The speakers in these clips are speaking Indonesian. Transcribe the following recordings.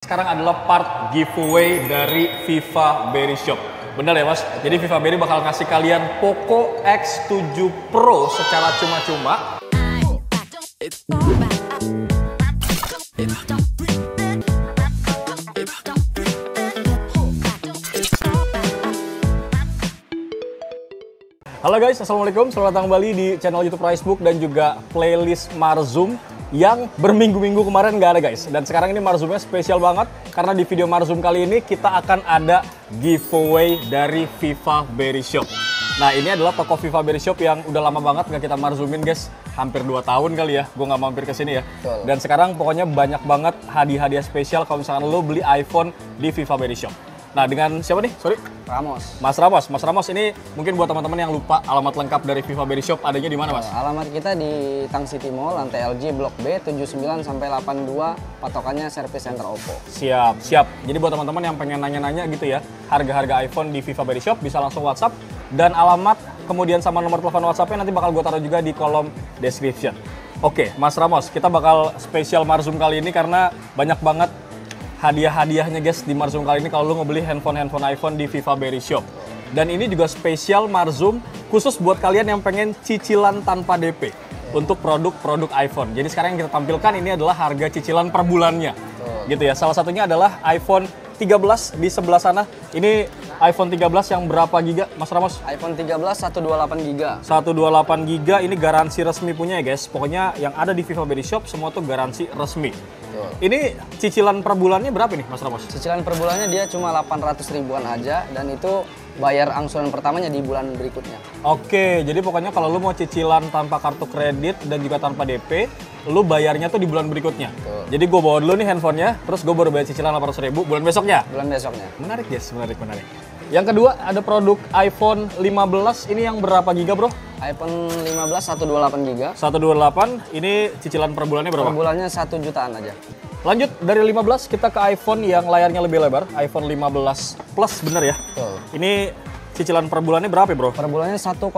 Sekarang adalah part giveaway dari Viva Berry Shop. Bener ya mas? Jadi Viva Berry bakal ngasih kalian Poco X7 Pro secara cuma-cuma. Halo guys, assalamualaikum. Selamat datang kembali di channel YouTube Pricebook dan juga playlist Marzum yang berminggu-minggu kemarin nggak ada guys. Dan sekarang ini Marzumnya spesial banget karena di video Marzum kali ini kita akan ada giveaway dari Viva Berry Shop. Nah ini adalah toko Viva Berry Shop yang udah lama banget nggak kita Marzumin guys. Hampir 2 tahun kali ya, gue nggak mampir ke sini ya. Betul. Dan sekarang pokoknya banyak banget hadiah-hadiah spesial kalau misalkan lo beli iPhone di Viva Berry Shop. Nah dengan siapa nih? Sorry? Ramos. Mas Ramos. Mas Ramos ini mungkin buat teman-teman yang lupa alamat lengkap dari Viva Berry Shop adanya di mana mas? Alamat kita di Tang City Mall, lantai LG, Blok B, 79 sampai 82, patokannya Service Center Oppo. Siap, siap. Jadi buat teman-teman yang pengen nanya-nanya gitu ya, harga-harga iPhone di Viva Berry Shop bisa langsung WhatsApp. Dan alamat, kemudian sama nomor telepon WhatsApp-nya nanti bakal gue taruh juga di kolom description. Oke, Mas Ramos, kita bakal spesial Marzum kali ini karena banyak banget hadiah-hadiahnya guys di Marzum kali ini kalau lu ngebeli handphone iPhone di Viva Berry Shop. Dan ini juga spesial Marzum khusus buat kalian yang pengen cicilan tanpa DP untuk produk-produk iPhone. Jadi sekarang yang kita tampilkan ini adalah harga cicilan per bulannya. Gitu ya. Salah satunya adalah iPhone 13 di sebelah sana. Ini iPhone 13 yang berapa giga Mas Ramos? iPhone 13 128 giga. 128 giga ini garansi resmi punya ya guys. Pokoknya yang ada di Viva Berry Shop semua tuh garansi resmi. Ini cicilan per bulannya berapa nih Mas Ramos? Cicilan per bulannya dia cuma 800 ribuan aja dan itu bayar angsuran pertamanya di bulan berikutnya. Oke, jadi pokoknya kalau lu mau cicilan tanpa kartu kredit dan juga tanpa DP, lu bayarnya tuh di bulan berikutnya. Betul. Jadi gue bawa dulu nih handphonenya, terus gue baru bayar cicilan 800 ribu bulan besoknya. Bulan besoknya. Menarik guys, menarik. Yang kedua ada produk iPhone 15, ini yang berapa giga bro? iPhone 15 128 giga. 128, ini cicilan per bulannya berapa? Per bulannya 1 jutaan aja. Lanjut dari 15 kita ke iPhone yang layarnya lebih lebar, iPhone 15 Plus bener ya? Betul. Ini cicilan per bulannya berapa bro? Per bulannya 1,1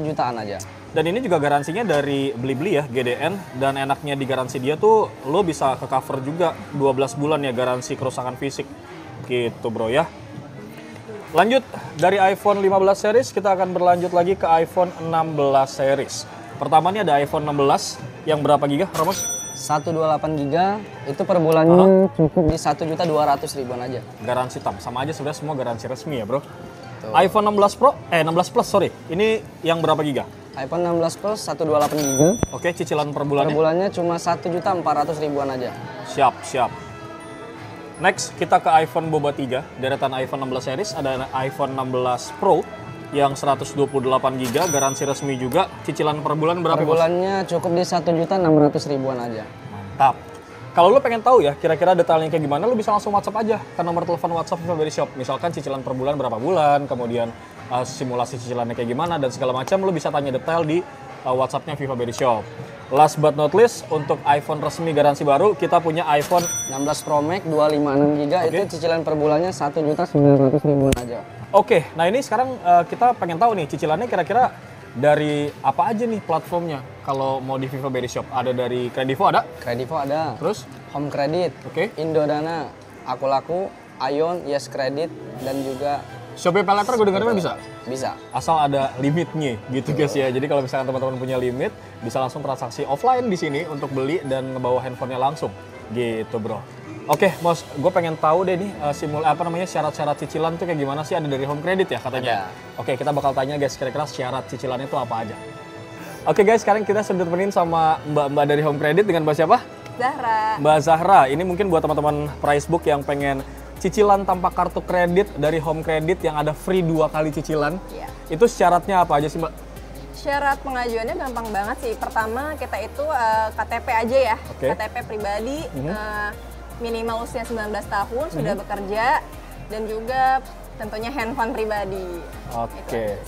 jutaan aja. Dan ini juga garansinya dari Blibli ya, GDN. Dan enaknya di garansi dia tuh lo bisa ke cover juga 12 bulan ya garansi kerusakan fisik. Gitu bro ya. Lanjut dari iPhone 15 series kita akan berlanjut lagi ke iPhone 16 series. Pertama nih ada iPhone 16 yang berapa giga Ramos? 128 giga itu per bulannya cukup di 1.200.000 ribuan aja. Garansi tam, sama aja sebenarnya semua garansi resmi ya bro. Tuh. iPhone 16 Pro, 16 Plus sorry, ini yang berapa giga? iPhone 16 Plus 128 giga. Oke, cicilan per Per bulannya? bulannya cuma 1.400.000 ribuan aja. Siap. Next, kita ke iPhone Boba 3, deretan iPhone 16 series, ada iPhone 16 Pro yang 128 GB, garansi resmi juga. Cicilan per bulan berapa? Per bulannya cukup di 1.600.000 ribuan aja. Mantap. Kalau lo pengen tahu ya, kira-kira detailnya kayak gimana, lo bisa langsung WhatsApp aja ke nomor telepon WhatsApp Viva Berry Shop. Misalkan cicilan per bulan berapa bulan, kemudian simulasi cicilannya kayak gimana, dan segala macam, lo bisa tanya detail di WhatsApp-nya Viva Berry Shop. Last but not least, untuk iPhone resmi garansi baru, kita punya iPhone 16 Pro Max 256 GB itu cicilan per bulannya 1.900.000 ribuan aja. Oke, nah ini sekarang kita pengen tahu nih cicilannya kira-kira dari apa aja nih platformnya kalau mau di Viva Berry Shop. Ada dari Kredivo ada? Kredivo ada. Terus? Home Credit, Indodana, Aku Laku, Ion, Yes Credit, dan juga Shopee Pay Later gue dengarnya bisa? bisa. Asal ada limitnya gitu guys ya. Jadi kalau misalkan teman-teman punya limit, bisa langsung transaksi offline di sini untuk beli dan ngebawa handphonenya langsung. Gitu bro. Oke, Mas, gue pengen tahu deh nih syarat-syarat cicilan tuh kayak gimana sih? Ada dari Home Credit ya katanya? Ada. Oke, kita bakal tanya guys, kira-kira syarat cicilannya itu apa aja. Oke guys, sekarang kita sudah temenin sama mbak-mbak dari Home Credit dengan mbak siapa? Zahra. Mbak Zahra, ini mungkin buat teman-teman Pricebook yang pengen cicilan tanpa kartu kredit dari Home Credit yang ada free 2 kali cicilan. Iya. Itu syaratnya apa aja sih Mbak? Syarat pengajuannya gampang banget sih. Pertama kita itu KTP aja ya. Oke. KTP pribadi, minimal usia 19 tahun, sudah bekerja, dan juga tentunya handphone pribadi. Oke.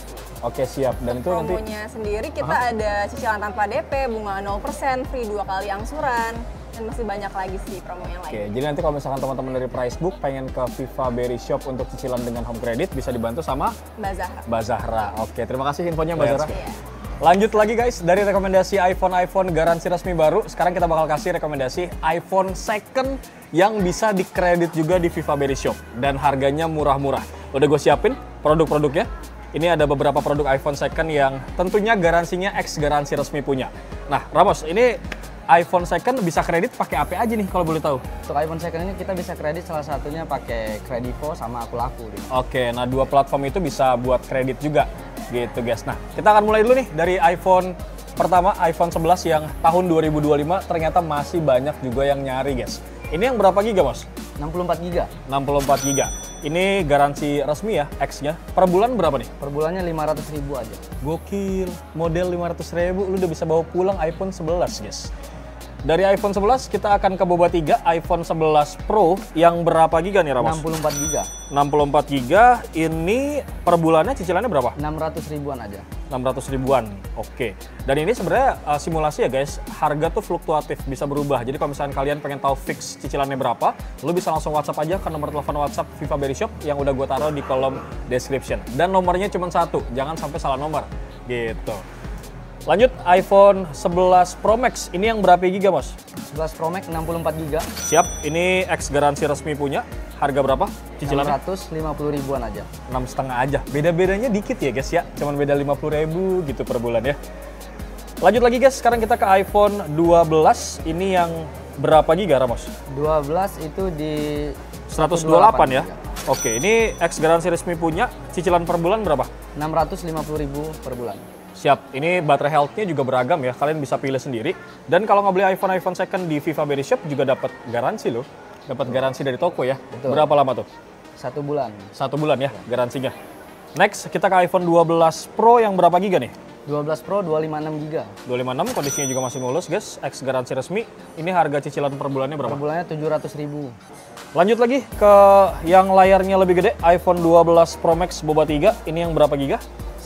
Oke siap. Dan itu nanti Promonya sendiri kita ada cicilan tanpa DP, bunga 0%, free 2 kali angsuran. Dan masih banyak lagi sih promo yang lain. Oke, jadi nanti kalau misalkan teman-teman dari Pricebook pengen ke Viva Berry Shop untuk cicilan dengan Home Credit bisa dibantu sama Mbak Zahra. Mbak Zahra. Oke, terima kasih infonya Mbak Zahra. Iya. Lanjut lagi guys, dari rekomendasi iPhone garansi resmi baru, sekarang kita bakal kasih rekomendasi iPhone second yang bisa dikredit juga di Viva Berry Shop. Dan harganya murah-murah. Udah gue siapin produk-produknya. Ini ada beberapa produk iPhone second yang tentunya garansinya X garansi resmi punya. Nah Ramos, ini iPhone second bisa kredit pakai apa aja nih kalau boleh tahu? Untuk iPhone second ini kita bisa kredit salah satunya pakai Kredivo sama Aku Laku. Oke, nah dua platform itu bisa buat kredit juga gitu guys. Nah kita akan mulai dulu nih dari iPhone pertama, iPhone 11 yang tahun 2025 ternyata masih banyak juga yang nyari guys. Ini yang berapa giga mas? 64 giga. 64 giga. Ini garansi resmi ya, X-nya. Per bulan berapa nih? Per bulannya 500.000 aja. Gokil, model 500.000 lu udah bisa bawa pulang iPhone 11 guys. Dari iPhone 11 kita akan ke boba 3, iPhone 11 Pro yang berapa giga nih Ramos? 64 giga. 64 giga, ini per bulannya cicilannya berapa? 600 ribuan aja. 600 ribuan, oke. Dan ini sebenarnya simulasi ya guys, harga tuh fluktuatif, bisa berubah. Jadi kalau misalnya kalian pengen tahu fix cicilannya berapa, lu bisa langsung WhatsApp aja ke nomor telepon WhatsApp Viva Berry Shop yang udah gue taruh di kolom description. Dan nomornya cuma satu, jangan sampai salah nomor, gitu. Lanjut, iPhone 11 Pro Max, ini yang berapa giga mas? 11 Pro Max 64 giga. Siap, ini X garansi resmi punya. Harga berapa cicilannya? 650 ribuan aja. 6,5 aja. Beda-bedanya dikit ya guys ya. Cuman beda 50.000 gitu per bulan ya. Lanjut lagi guys, sekarang kita ke iPhone 12. Ini yang berapa giga Ramos? 12 itu di 128 ya. giga. Oke, ini X garansi resmi punya. Cicilan per bulan berapa? 650 ribu per bulan. Siap, ini baterai health-nya juga beragam ya. Kalian bisa pilih sendiri. Dan kalau nggak beli iPhone second di Viva Berry Shop juga dapat garansi loh. Dapat garansi dari toko ya. Betul. Berapa lama tuh? 1 bulan. 1 bulan ya garansinya. Next, kita ke iPhone 12 Pro yang berapa giga nih? 12 Pro 256 giga. 256, kondisinya juga masih mulus guys. X garansi resmi. Ini harga cicilan per bulannya berapa? Per bulannya 700 ribu. Lanjut lagi ke yang layarnya lebih gede, iPhone 12 Pro Max boba 3. Ini yang berapa giga?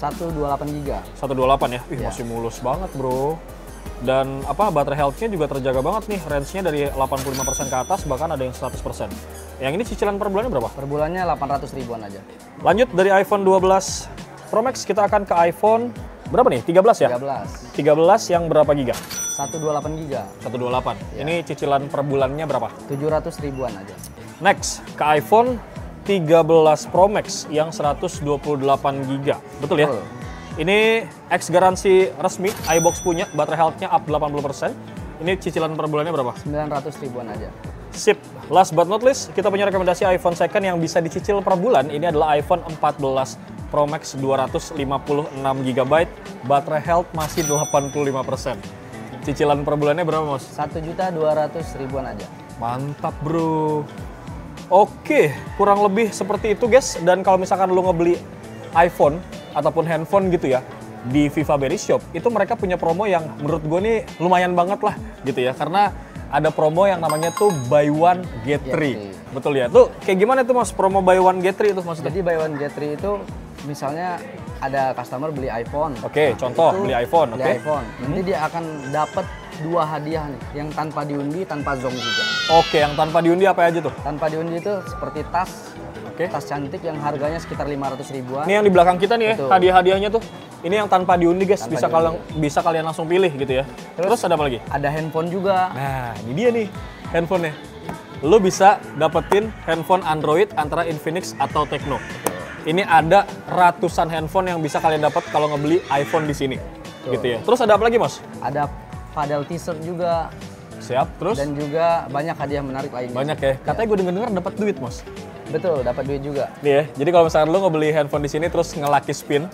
128 giga. 128 ya? Ih, Ya. masih mulus banget bro. Dan baterai health-nya juga terjaga banget nih. Range-nya dari 85% ke atas, bahkan ada yang 100%. Yang ini cicilan per bulannya berapa? Per bulannya 800 ribuan aja. Lanjut dari iPhone 12 Pro Max, kita akan ke iPhone berapa nih? 13 ya? 13. 13 yang berapa giga? 128 giga. 128. Ya. Ini cicilan per bulannya berapa? 700 ribuan aja. Next, ke iPhone 13 Pro Max yang 128 GB. Betul ya? Betul. Ini X garansi resmi, iBox punya, baterai health-nya up 80%. Ini cicilan per bulannya berapa? 900 ribuan aja. Sip. Last but not least, kita punya rekomendasi iPhone second yang bisa dicicil per bulan. Ini adalah iPhone 14 Pro Max 256 GB. Baterai health masih 85%. Cicilan per bulannya berapa, Mas? 1.200.000 ribuan aja. Mantap, bro. Oke, kurang lebih seperti itu, guys. Dan kalau misalkan lu ngebeli iPhone ataupun handphone gitu ya di Viva Berry Shop, itu mereka punya promo yang menurut gue nih lumayan banget lah gitu ya. Karena ada promo yang namanya tuh buy one get three. Betul ya? Tuh kayak gimana tuh Mas promo buy one get three itu maksudnya? Jadi buy one get three itu misalnya ada customer beli iPhone. Oke, contoh itu beli iPhone, beli oke. iPhone. Nanti dia akan dapat 2 hadiah nih, yang tanpa diundi, tanpa zong juga. Oke, yang tanpa diundi apa aja tuh? Tanpa diundi itu seperti tas, Oke. tas cantik yang harganya sekitar 500 ribuan. Ini yang di belakang kita nih ya, Betul. hadiah-hadiahnya tuh. Ini yang tanpa diundi guys, Tanpa bisa kalian langsung pilih gitu ya. Terus ada apa lagi? Ada handphone juga. Nah, ini dia nih handphonenya. Lo bisa dapetin handphone Android antara Infinix atau Tecno. Ini ada ratusan handphone yang bisa kalian dapat kalau ngebeli iPhone di sini. Gitu ya. Terus ada apa lagi, Mas? Ada padel t-shirt juga. Siap, terus? Dan juga banyak hadiah menarik lainnya. Banyak ya. Katanya gue denger-denger dapat duit, Mas. Betul, dapat duit juga. Nih ya. Jadi kalau misalkan lo ngebeli handphone di sini terus nge-lucky spin,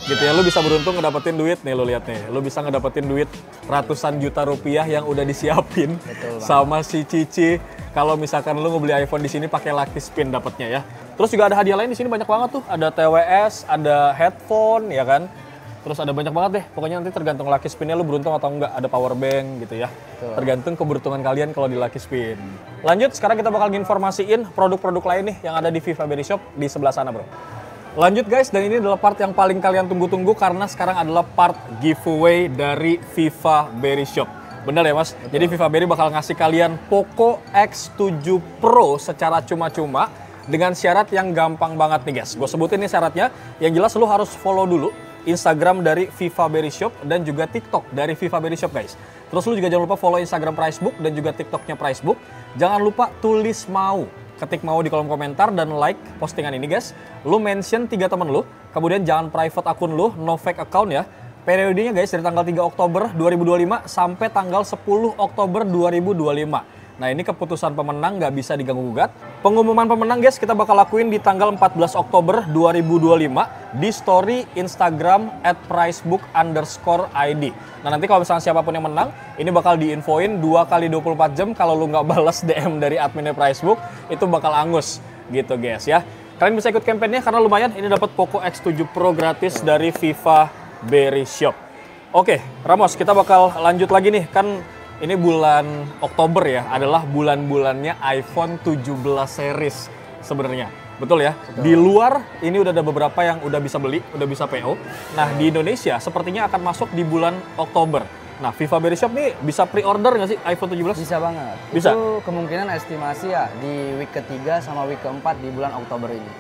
gitu ya, lo bisa beruntung ngedapetin duit nih, lo lihat nih. Lo bisa ngedapetin duit ratusan juta rupiah yang udah disiapin Betul banget. sama si Cici. Kalau misalkan lo ngebeli iPhone di sini pakai lucky spin dapatnya ya. Terus juga ada hadiah lain di sini banyak banget tuh. Ada TWS, ada headphone, ya kan. Terus ada banyak banget deh. Pokoknya nanti tergantung lucky spinnya lo beruntung atau enggak. Ada power bank gitu ya. Betul. Tergantung keberuntungan kalian kalau di lucky spin. Lanjut, sekarang kita bakal nginformasiin produk-produk lain nih yang ada di Viva Berry Shop di sebelah sana, bro. Lanjut guys, dan ini adalah part yang paling kalian tunggu-tunggu karena sekarang adalah part giveaway dari Viva Berry Shop. Bener ya Mas? Betul. Jadi Viva Berry bakal ngasih kalian Poco X7 Pro secara cuma-cuma dengan syarat yang gampang banget nih guys. Gue sebutin nih syaratnya, yang jelas lu harus follow dulu Instagram dari Viva Berry Shop dan juga TikTok dari Viva Berry Shop guys. Terus lu juga jangan lupa follow Instagram Pricebook dan juga TikToknya Pricebook. Jangan lupa tulis mau, ketik mau di kolom komentar dan like postingan ini guys. Lu mention 3 temen lu, kemudian jangan private akun lu, no fake account ya. Periodenya guys dari tanggal 3 Oktober 2025 sampai tanggal 10 Oktober 2025. Nah ini keputusan pemenang nggak bisa diganggu-gugat. Pengumuman pemenang guys kita bakal lakuin di tanggal 14 Oktober 2025 di story Instagram @pricebook_id. Nah nanti kalau misalnya siapapun yang menang, ini bakal diinfoin 2 kali 24 jam. Kalau lu nggak balas DM dari adminnya Pricebook, itu bakal angus gitu guys ya. Kalian bisa ikut kampanye karena lumayan, ini dapat Poco X7 Pro gratis dari Viva Berry Shop. Oke Ramos, kita bakal lanjut lagi nih, kan ini bulan Oktober ya, adalah bulan-bulannya iPhone 17 series sebenarnya. Betul ya? Betul. Di luar ini udah ada beberapa yang udah bisa beli, udah bisa PO. Nah, di Indonesia sepertinya akan masuk di bulan Oktober. Nah, Viva Berry Shop nih bisa pre-order nggak sih iPhone 17? Bisa banget. Bisa? Itu kemungkinan estimasi ya di week ketiga sama week keempat di bulan Oktober ini.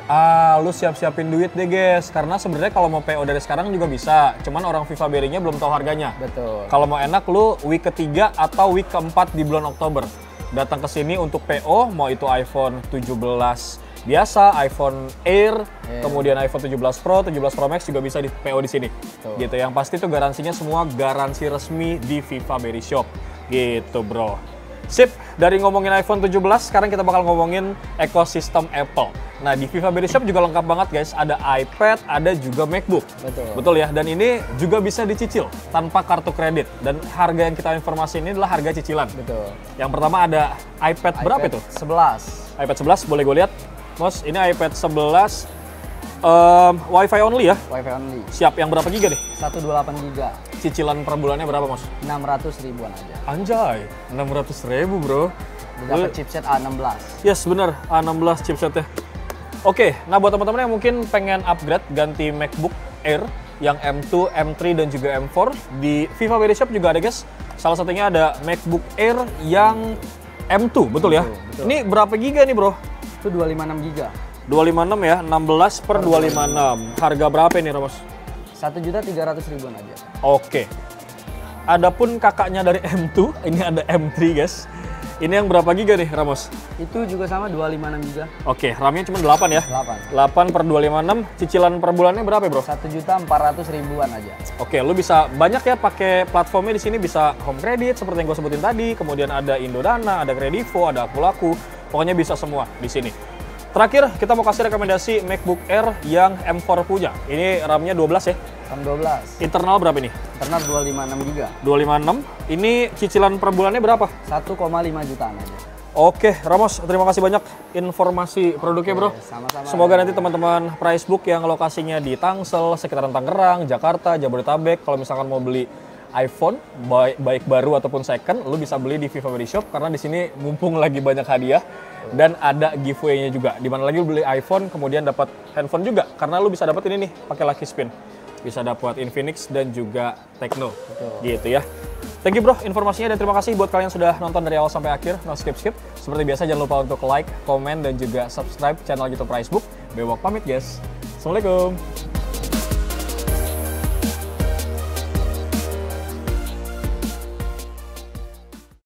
Lu siap-siapin duit deh guys, karena sebenarnya kalau mau PO dari sekarang juga bisa. Cuman orang Viva Berry-nya belum tahu harganya. Betul. Kalau mau enak lu week ketiga atau week keempat di bulan Oktober. Datang ke sini untuk PO, mau itu iPhone 17 biasa, iPhone Air, kemudian iPhone 17 Pro, 17 Pro Max juga bisa di PO di sini. Gitu. Yang pasti tuh garansinya semua garansi resmi di Viva Berry Shop. Gitu, bro. Sip, dari ngomongin iPhone 17, sekarang kita bakal ngomongin ekosistem Apple. Nah, di Viva Berry Shop juga lengkap banget guys. Ada iPad, ada juga MacBook. Betul ya, dan ini juga bisa dicicil tanpa kartu kredit. Dan harga yang kita informasi ini adalah harga cicilan. Betul. Yang pertama ada iPad berapa itu? 11. iPad 11, boleh gue lihat? Mas, ini iPad 11 Wi-Fi only ya? Wi-Fi only. Siap, yang berapa giga nih? 128 giga. Cicilan per bulannya berapa, Mas? 600 ribuan aja. Anjay, 600 ribu bro. Dapat chipset A16. Yes, bener, A16 chipsetnya. Oke, nah buat teman-teman yang mungkin pengen upgrade ganti MacBook Air yang M2, M3, dan juga M4, di Viva Berry Shop juga ada guys. Salah satunya ada MacBook Air yang M2, betul ya? Betul. Ini berapa giga nih bro? Itu 256 giga. 256 ya, 16 per 256. Harga berapa ini Ramos? 1.300.000 ribuan aja. Oke. Adapun kakaknya dari M2, ini ada M3 guys. Ini yang berapa giga nih Ramos? Itu juga sama 256 giga. Oke, RAM-nya cuma 8 ya? 8 per 256. Cicilan per bulannya berapa ya bro? 1.400.000 ribuan aja. Oke, lu bisa banyak ya pakai platformnya di sini, bisa Home Credit seperti yang gue sebutin tadi, kemudian ada Indodana, ada Kredivo, ada Akulaku. Pokoknya bisa semua di sini. Terakhir, kita mau kasih rekomendasi MacBook Air yang M4 punya. Ini RAM-nya 12 ya? RAM 12. Internal berapa nih? Internal 256 giga. 256. Ini cicilan per bulannya berapa? 1,5 jutaan aja. Oke, Ramos, terima kasih banyak informasi produknya bro. Sama-sama. Semoga nanti teman-teman Pricebook yang lokasinya di Tangsel, sekitaran Tangerang, Jakarta, Jabodetabek, kalau misalkan mau beli iPhone, baik baru ataupun second, lu bisa beli di Viva Berry Shop karena di sini mumpung lagi banyak hadiah dan ada giveaway-nya juga. Dimana lagi lu beli iPhone kemudian dapat handphone juga karena lu bisa dapat ini nih pakai Lucky Spin. Bisa dapat Infinix dan juga Tecno. Gitu ya. Thank you bro informasinya dan terima kasih buat kalian yang sudah nonton dari awal sampai akhir. No skip. Seperti biasa jangan lupa untuk like, komen dan juga subscribe channel YouTube Pricebook. Bewok pamit guys. Assalamualaikum.